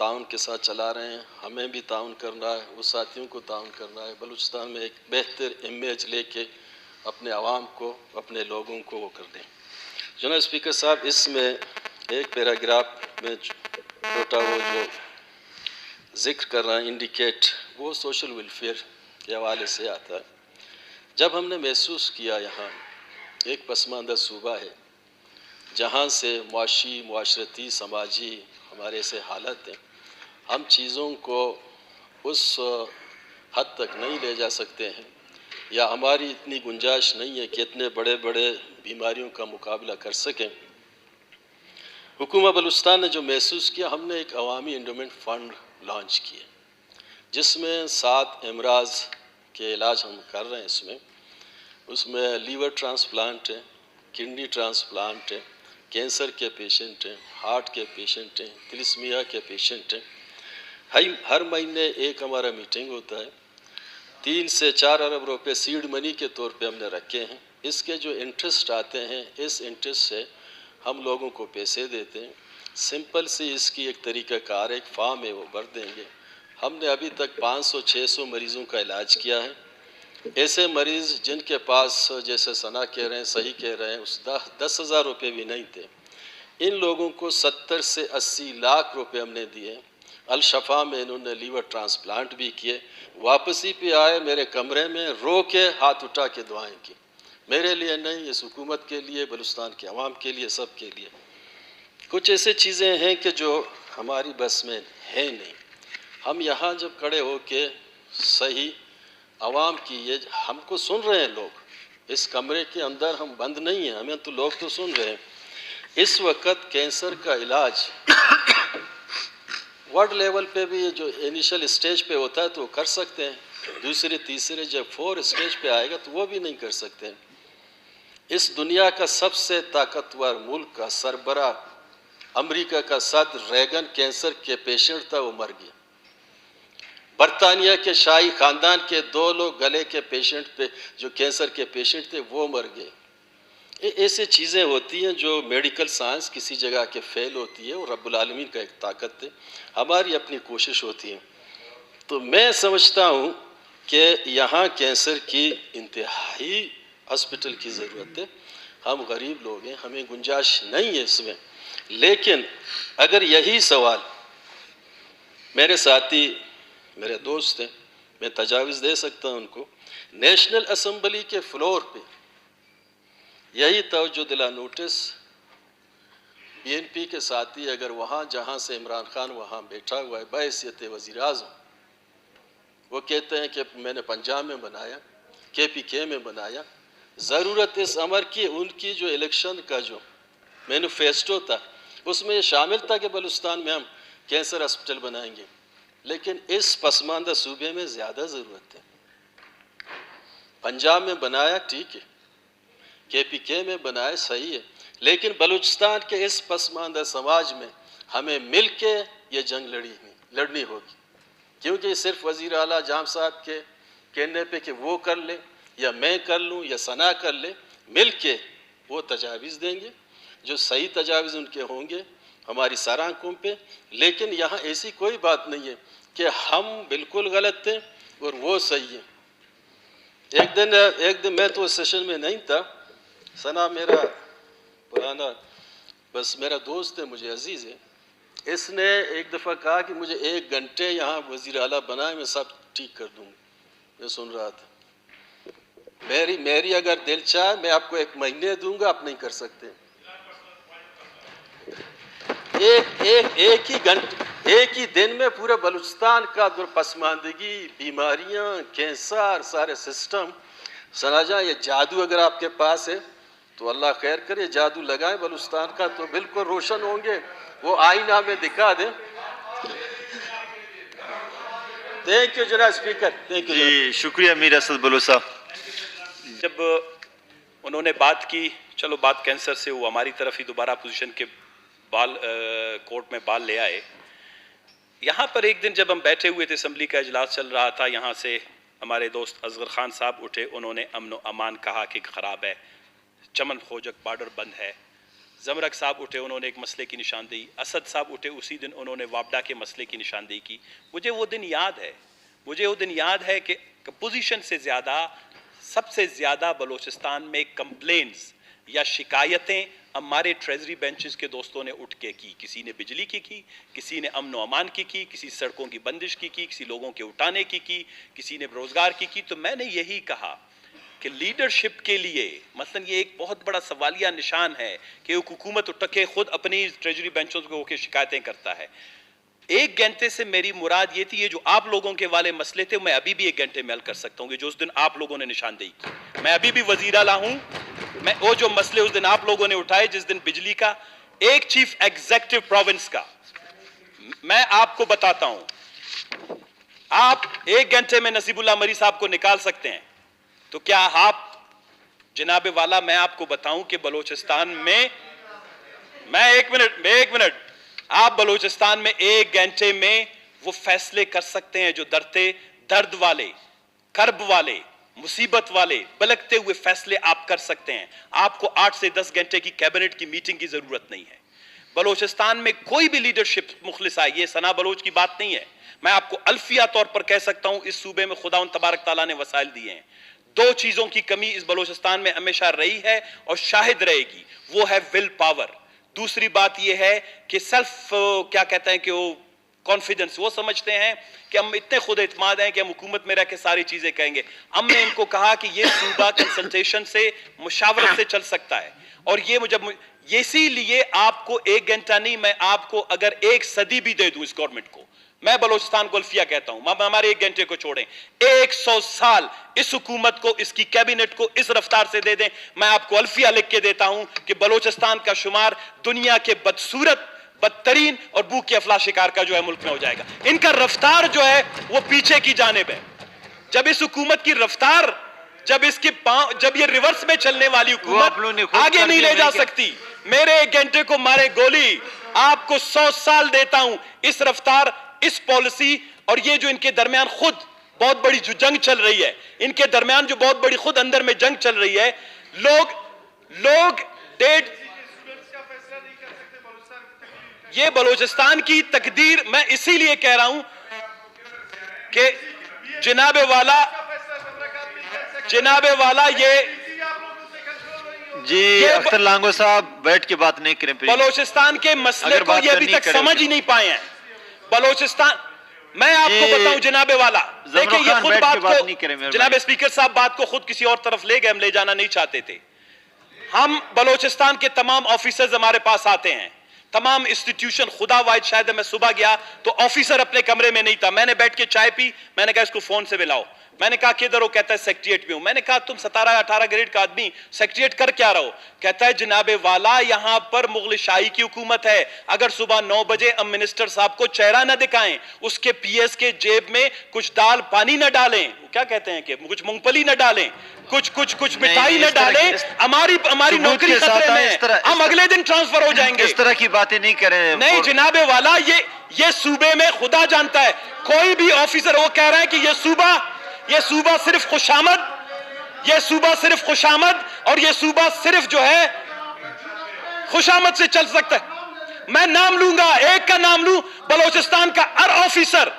ताउन के साथ चला रहे हैं, हमें भी ताउन करना है, वो साथियों को ताउन करना है, बलूचिस्तान में एक बेहतर इमेज लेके अपने आवाम को, अपने लोगों को वो कर दें। जनाब स्पीकर साहब, इसमें एक पैराग्राफ में छोटा वो जो जिक्र कर रहा है इंडिकेट, वो सोशल वेलफेयर के हवाले से आता है। जब हमने महसूस किया यहाँ एक पसमानदा सूबा है जहाँ से मुआशी, मुआशरती, समाजी हमारे से हालत है, हम चीज़ों को उस हद तक नहीं ले जा सकते हैं या हमारी इतनी गुंजाइश नहीं है कि इतने बड़े बड़े बीमारियों का मुकाबला कर सकें। हुकूमत बलूचिस्तान ने जो महसूस किया, हमने एक अवामी एंडोमेंट फ़ंड लॉन्च किए जिसमें 7 अमराज के इलाज हम कर रहे हैं। उसमें लीवर ट्रांसप्लांट है, किडनी ट्रांसप्लांट है, कैंसर के पेशेंट हैं, हार्ट के पेशेंट हैं, थैलेसीमिया के पेशेंट हैं। हर महीने एक हमारा मीटिंग होता है। 3 से 4 अरब रुपए सीड मनी के तौर पे हमने रखे हैं। इसके जो इंटरेस्ट आते हैं, इस इंटरेस्ट से हम लोगों को पैसे देते हैं। सिंपल सी इसकी एक तरीक़ाकार, एक फॉर्म है, वो भर देंगे। हमने अभी तक 500-600 मरीज़ों का इलाज किया है। ऐसे मरीज़ जिनके पास, जैसे सना कह रहे हैं, सही कह रहे हैं, उस 10,000 रुपये भी नहीं थे, इन लोगों को 70 से 80 लाख रुपए हमने दिए। अल-शफा में इन्होंने लीवर ट्रांसप्लांट भी किए। वापसी पे आए, मेरे कमरे में रो के हाथ उठा के दुआएं की, मेरे लिए नहीं, इस हुकूमत के लिए, बलूचिस्तान के अवाम के लिए, सब के लिए। कुछ ऐसे चीज़ें हैं कि जो हमारी बस में है नहीं। हम यहाँ जब खड़े हो के सही आवाम की, ये हमको सुन रहे हैं लोग, इस कमरे के अंदर हम बंद नहीं हैं, हमें तो लोग तो सुन रहे हैं। इस वक्त कैंसर का इलाज वर्ल्ड लेवल पे भी जो इनिशियल स्टेज पे होता है तो कर सकते हैं, दूसरे तीसरे जब 4 स्टेज पे आएगा तो वो भी नहीं कर सकते हैं। इस दुनिया का सबसे ताकतवर मुल्क का सरबरा, अमेरिका का सदर रेगन, कैंसर के पेशेंट था, वो मर गया। बरतानिया के शाही ख़ानदान के 2 लोग गले के पेशेंट पे, जो कैंसर के पेशेंट थे, वो मर गए। ऐसे चीज़ें होती हैं जो मेडिकल साइंस किसी जगह के फेल होती है, और रब्बुल आलमीन का एक ताकत है, हमारी अपनी कोशिश होती है। तो मैं समझता हूँ कि यहाँ कैंसर की इंतहाई हॉस्पिटल की ज़रूरत है। हम गरीब लोग हैं, हमें गुंजाइश नहीं है इसमें। लेकिन अगर यही सवाल मेरे साथी, मेरे दोस्त हैं, मैं तजावीज़ दे सकता हूँ उनको, नेशनल असम्बली के फ्लोर पे यही तवज्जो दिला नोटिस BNP के साथी, अगर वहाँ जहाँ से इमरान खान वहाँ बैठा हुआ है बहैसियत वज़ीर-ए-आज़म, वो कहते हैं कि मैंने पंजाब में बनाया, KPK में बनाया, ज़रूरत इस अमर की, उनकी जो इलेक्शन का जो मैनिफेस्टो था उसमें ये शामिल था कि बलूचिस्तान में हम कैंसर हॉस्पिटल बनाएंगे। लेकिन इस पसमानदा सूबे में ज़्यादा ज़रूरत है। पंजाब में बनाया ठीक है, KPK में बनाया सही है, लेकिन बलूचिस्तान के इस पसमानदा समाज में हमें मिल के ये जंग लड़नी होगी। क्योंकि सिर्फ वज़ीर आला जाम साहब के कहने पे कि वो कर ले या मैं कर लूँ या सना कर ले, मिल के वो तजावीज़ देंगे जो सही तजावीज़ उनके होंगे हमारी सारा आंखों पे। लेकिन यहाँ ऐसी कोई बात नहीं है कि हम बिल्कुल गलत थे और वो सही है। एक दिन मैं तो सेशन में नहीं था, सना मेरा पुराना बस मेरा दोस्त है, मुझे अजीज़ है, इसने एक दफ़ा कहा कि मुझे 1 घंटे यहाँ वज़ीर आला बनाए, मैं सब ठीक कर दूँगा। मैं सुन रहा था, मेरी अगर दिल चाहे मैं आपको 1 महीने दूंगा, आप नहीं कर सकते। एक ही दिन में पूरे बलूचिस्तान का पसमानदगी, बीमारियां, कैंसर, सारे सिस्टम। सनाजा, ये जादू अगर आपके पास है तो अल्लाह खैर करे, जादू लगाए बलूचिस्तान का तो बिल्कुल रोशन होंगे, वो आईना में दिखा दे। थैंक यू जनाब स्पीकर, थैंक यू जी, शुक्रिया मीर असद बलूच साहब। जब उन्होंने बात की, चलो बात कैंसर से, वो हमारी तरफ ही दोबारा पोजीशन के बाल कोर्ट में बाल ले आए। यहाँ पर एक दिन जब हम बैठे हुए थे, असम्बली का इजलास चल रहा था, यहाँ से हमारे दोस्त असगर खान साहब उठे, उन्होंने अमन व अमान कहा कि ख़राब है, चमन खोजक बॉर्डर बंद है, जमरक साहब उठे, उन्होंने एक मसले की निशानदेही, असद साहब उठे, उसी दिन उन्होंने वापडा के मसले की निशानदेही की। मुझे वो दिन याद है, मुझे वो दिन याद है कि पोजीशन से ज़्यादा, सबसे ज़्यादा बलूचिस्तान में कंप्लेंट्स या शिकायतें हमारे ट्रेजरी बेंचेस के दोस्तों ने उठ के की। किसी ने बिजली की, किसी ने अमन व अमान की, किसी सड़कों की बंदिश की, किसी लोगों के उठाने की, किसी ने रोजगार की। तो मैंने यही कहा कि लीडरशिप के लिए मतलब ये एक बहुत बड़ा सवालिया निशान है कि हुकूमत उठ के खुद अपनी ट्रेजरी बेंचों को होकर शिकायतें करता है। 1 घंटे से मेरी मुराद ये थी, ये जो आप लोगों के वाले मसले थे मैं अभी भी 1 घंटे में हल कर सकता हूँ, जो उस दिन आप लोगों ने निशानदेही की। मैं अभी भी वजीर आला हूं, मैं वो जो मसले उस दिन आप लोगों ने उठाए, जिस दिन बिजली का, एक चीफ एग्जीक्यूटिव प्रोविंस का, मैं आपको बताता हूं, आप 1 घंटे में नसीबुल्लाह मरी साहब को निकाल सकते हैं, तो क्या आप जनाबे वाला, मैं आपको बताऊं कि बलूचिस्तान में, मैं एक मिनट, आप बलूचिस्तान में 1 घंटे में वो फैसले कर सकते हैं जो दर्द वाले, कर्ब वाले, मुसीबत वाले, बलकते हुए फैसले आप कर सकते हैं। आपको 8 से 10 घंटे की कैबिनेट की मीटिंग की जरूरत नहीं है। बलूचिस्तान में कोई भी लीडरशिप मुखलिस आए, ये सना बलोच की बात नहीं है, मैं आपको अल्फिया तौर पर कह सकता हूं, इस सूबे में खुदा तबारक ताला ने वसाइल दिए हैं। 2 चीजों की कमी इस बलूचिस्तान में हमेशा रही है और शाहिद रहेगी, वो है विल पावर। दूसरी बात यह है कि सेल्फ, क्या कहते हैं कि वो कॉन्फिडेंस, वो समझते हैं कि हम इतने खुद एतमाद हैं कि हम हुकूमत में रह के सारी चीजें कहेंगे। हमने इनको कहा कि ये सूबा कंसल्टेशन से, मुशावरत से चल सकता है, और ये मुझे इसीलिए आपको 1 घंटा नहीं, मैं आपको अगर 1 सदी भी दे दूं इस गवर्नमेंट को, मैं बलूचिस्तान को अल्फिया कहता हूं, हमारे 1 घंटे को छोड़ें, 100 साल इस हुकूमत को, इसकी कैबिनेट को इस रफ्तार से दे दें, मैं आपको अल्फिया लिख के देता हूं कि बलूचिस्तान का शुमार दुनिया के बदसूरत, बदतरीन और भूख के अफला शिकार का जो है मुल्क में हो जाएगा। इनका रफ्तार जो है वो पीछे की जानिब है। जब इस हुकूमत की रफ्तार, जब ये रिवर्स में चलने वाली हुकूमत आगे नहीं ले जा सकती, मेरे 1 घंटे को मारे गोली, आपको 100 साल देता हूं इस रफ्तार, इस पॉलिसी, और ये जो इनके दरमियान खुद बहुत बड़ी जो जंग चल रही है, इनके दरमियान जो बहुत बड़ी खुद अंदर में जंग चल रही है, लोग ये बलूचिस्तान की तकदीर, मैं इसीलिए कह रहा हूं कि जनाबे वाला ये जी, अख्तर लांगो साहब बैठ के बात नहीं करें। बलूचिस्तान के मसले को ये अभी तक समझ ही नहीं पाए हैं। बलूचिस्तान, मैं आपको बताऊं जनाबे वाला, देखिए ये खुद बात को, जनाब स्पीकर साहब बात को खुद किसी और तरफ ले गए, हम ले जाना नहीं चाहते थे। हम बलूचिस्तान के तमाम ऑफिसर्स हमारे पास आते हैं, तमाम इंस्टीट्यूशन, खुदा वाहिद शायद मैं सुबह गया तो ऑफिसर अपने कमरे में नहीं था, मैंने बैठ के चाय पी, मैंने कहा इसको फोन से मिलाओ, मैंने कहा किधर हो, कहता है सेक्रेटरीट में हूं। मैंने कहा तुम 17-18 ग्रेड का आदमी सेक्रेटरीट कर क्या रहो, कहता है जनाबे वाला यहां पर मुगल शाही की हुकूमत है, अगर सुबह 9 बजे हम मिनिस्टर साहब को चेहरा न दिखाएं, उसके पीएस के जेब में कुछ दाल पानी न डालें, क्या कहते हैं कि कुछ मूंगफली न डालें, कुछ मिठाई न डालें, हमारी नौकरी खतरे में है, हम अगले दिन ट्रांसफर हो जाएंगे। इस तरह की बातें नहीं करें। नहीं जनाबे वाला, ये सूबे में खुदा जानता है, कोई भी ऑफिसर वो कह रहा है कि ये सूबा सिर्फ खुशामद, और ये सूबा सिर्फ जो है खुशामद से चल सकता है। मैं नाम लूंगा, एक का नाम लूं, बलूचिस्तान का हर ऑफिसर,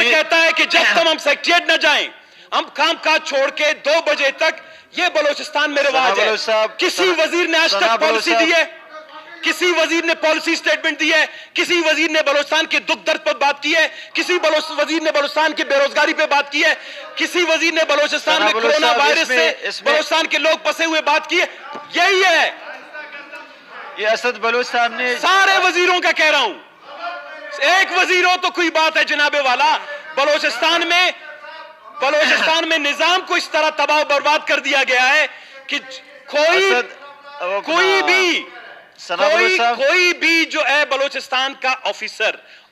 कहता है कि जब तक हम सेक्रेटरीट न जाएं, हम काम काज छोड़ के 2 बजे तक, ये बलूचिस्तान में रिवाज है। किसी वजीर ने आज तक पॉलिसी दी है, किसी वजीर ने पॉलिसी स्टेटमेंट दी है, किसी वजीर ने बलूचिस्तान के दुख दर्द पर बात की है, किसी वजीर ने बलूचिस्तान की बेरोजगारी पे बात की है, किसी वजीर ने बलूचिस्तान में कोरोना वायरस से बलूचिस्तान के लोग फंसे हुए बात की है? यही है, ये असद बलोच साहब ने, सारे वजीरों का कह रहा हूं, एक वजीर हो तो कोई बात है जनाबे वाला। बलूचिस्तान में निजाम को इस तरह तबाह बर्बाद कर दिया गया है कि कोई भी जो है बलूचिस्तान का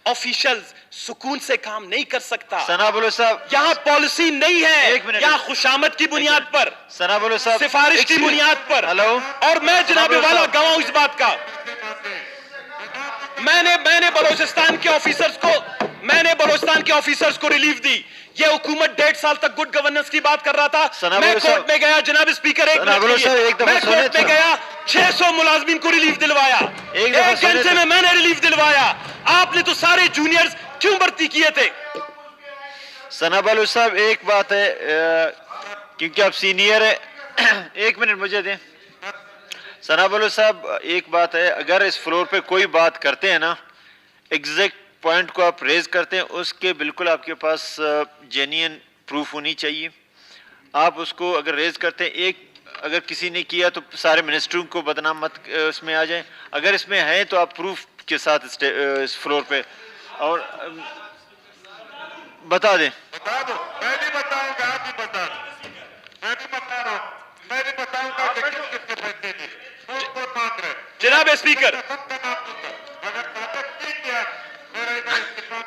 ऑफिशियल्स सुकून से काम नहीं कर सकता। सना बलोच साहब, यहाँ पॉलिसी नहीं है, यहाँ खुशामद की बुनियाद पर, सना बलोच साहब, सिफारिश की बुनियाद पर। हेलो, और मैं जनाबे वाला गवाह हूं इस बात का, मैंने बलूचिस्तान के ऑफिसर्स को, मैंने बलोचिस्तान के ऑफिसर्स को रिलीफ दी। ये हुकूमत 1.5 साल तक गुड गवर्नेंस की बात कर रहा था। मैं कोर्ट में गया, जनाब स्पीकर, मैं कोर्ट में गया, 600 मुलाजमीन को रिलीफ दिलवाया, 1 घंटे में मैंने रिलीफ दिलवाया। आपने तो सारे जूनियर्स क्यों भर्ती किए थे? सना बलूच साहब, एक बात है, क्योंकि आप सीनियर है, 1 मिनट मुझे दें। सना बलूच साहब, एक बात है, अगर इस फ्लोर पे कोई बात करते हैं ना, एग्जैक्ट पॉइंट को आप रेज करते हैं, उसके बिल्कुल आपके पास जेन्युइन प्रूफ होनी चाहिए। आप उसको अगर रेज करते हैं, एक अगर किसी ने किया तो सारे मिनिस्टरों को बदनाम मत उसमें आ जाए। अगर इसमें है तो आप प्रूफ के साथ इस फ्लोर पे और बता दें। बता दो, मैं नहीं बताऊंगा, आप ही बता दो। मैं नहीं बता रहा हूं, मैं नहीं बताऊंगा कि किसके पैसे थे, कौन मांग रहे। जनाब स्पीकर, सबका नाम दूंगा, अगर ताकत नहीं किया मेरा इस्तीफा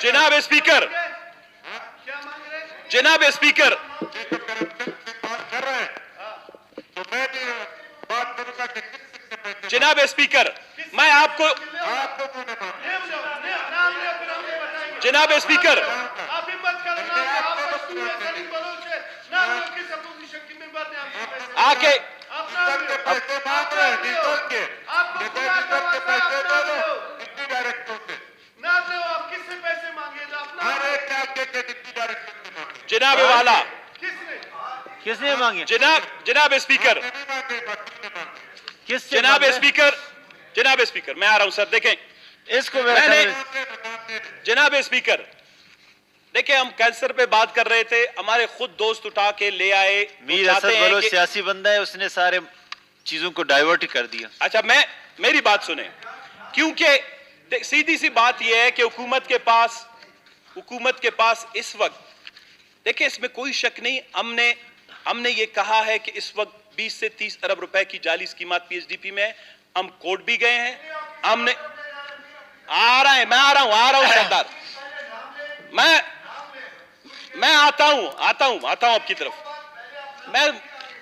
जनाब स्पीकर, जनाब स्पीकर, बात कर रहे हैं तो मैं भी बात करूंगा कि किसके पैसे। जनाब स्पीकर, मैं आपको, आपको क्यों नहीं मांग? जनाब स्पीकर, आके पैसे मांग रहे हैं डिस्कस के, डिस्कस के पैसे दे दो डिप्टी डायरेक्टर से। हर एक के आपके डिप्टी डायरेक्टर से मांगे। जनाब वाला, किसने मांगे? जनाब स्पीकर, नहीं मांगे, बच्चे ने मांगे। किससे जनाब मांगे? स्पीकर, जनाब स्पीकर, मैं आ रहा हूं सर। देखें, इसको जनाब स्पीकर, देखिए, हम कैंसर पे बात कर रहे थे, हमारे खुद दोस्त उठा के ले आए। मीर असद बलोच सियासी बंदा है, उसने सारे चीजों को डाइवर्ट कर दिया। अच्छा, मेरी बात सुने, क्योंकि सीधी सी बात यह है कि हुकूमत के पास इस वक्त, देखिए, इसमें कोई शक नहीं, हमने ये कहा है कि इस वक्त 20 से 30 अरब रुपए की जाली स्कीमात पीएचडीपी में है। हम कोर्ट भी गए हैं, हमने आ रहा हूं सरदार, मैं आता हूं आपकी तरफ। मैं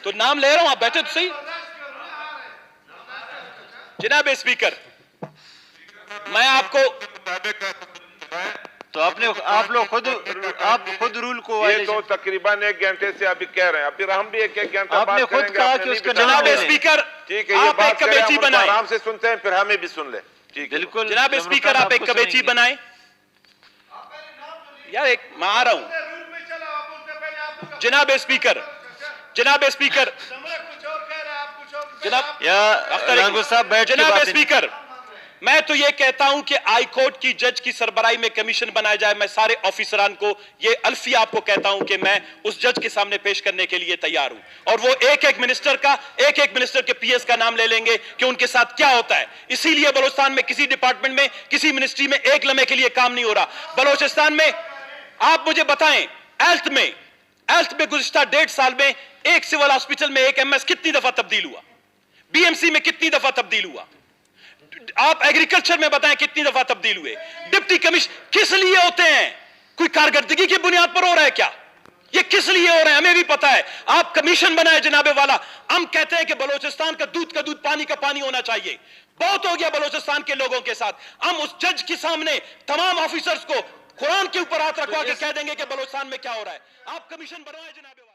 तो नाम ले रहा हूं, आप बैठे तो सही। जनाब स्पीकर, मैं आपको, तो आप लोग खुद रूल को ये तो तकरीबन 1 घंटे से अभी कह रहे हैं, अभी हम भी 1 घंटा आपने बात खुद करेंगे, कहा आपने कि नहीं उसका बताया। जनाब नाम स्पीकर, ठीक है, ये आप बात एक करें, कमेटी हम उनको बनाएं। आराम से सुनते हैं, फिर हमें भी सुन ले। ठीक है, बिल्कुल। जनाब स्पीकर, आप एक कमेटी बनाएं। यार, मैं आ रहा हूं। जनाब स्पीकर, जनाब साहब बैठ के जनाब बातें स्पीकर, मैं तो ये कहता हूं कि हाई कोर्ट की जज की सरबराही में कमीशन बनाया जाए। मैं सारे ऑफिसरान को ये अल्फिया आपको कहता हूं कि मैं उस जज के सामने पेश करने के लिए तैयार हूं, और वो एक मिनिस्टर के पीएस का नाम ले लेंगे कि उनके साथ क्या होता है। इसीलिए बलोचिस्तान में किसी डिपार्टमेंट में, किसी मिनिस्ट्री में एक लम्हे के लिए काम नहीं हो रहा। बलोचिस्तान में आप मुझे बताएं, हेल्थ में गुज़िश्ता 1.5 साल में एक सिविल हॉस्पिटल में एक एमएस कितनी दफा तब्दील हुआ, बीएमसी में कितनी दफा तब्दील हुआ, आप एग्रीकल्चर में बताएं कितनी दफा तब्दील हुए। डिप्टी कमिश्नर किस लिए होते हैं? कोई कारकर्दगी की बुनियाद पर हो रहा है क्या? ये किस लिए हो रहा है हमें भी पता है। आप कमीशन बनाए जनाबे वाला। हम कहते हैं कि बलोचिस्तान का दूध पानी का पानी होना चाहिए। बहुत हो गया बलोचिस्तान के लोगों के साथ। हम उस जज के सामने तमाम ऑफिसर्स को कुरान के ऊपर हाथ रखवा के कह देंगे कि बलोचिस्तान में क्या हो रहा है। आप कमीशन बनवाए जनाबे।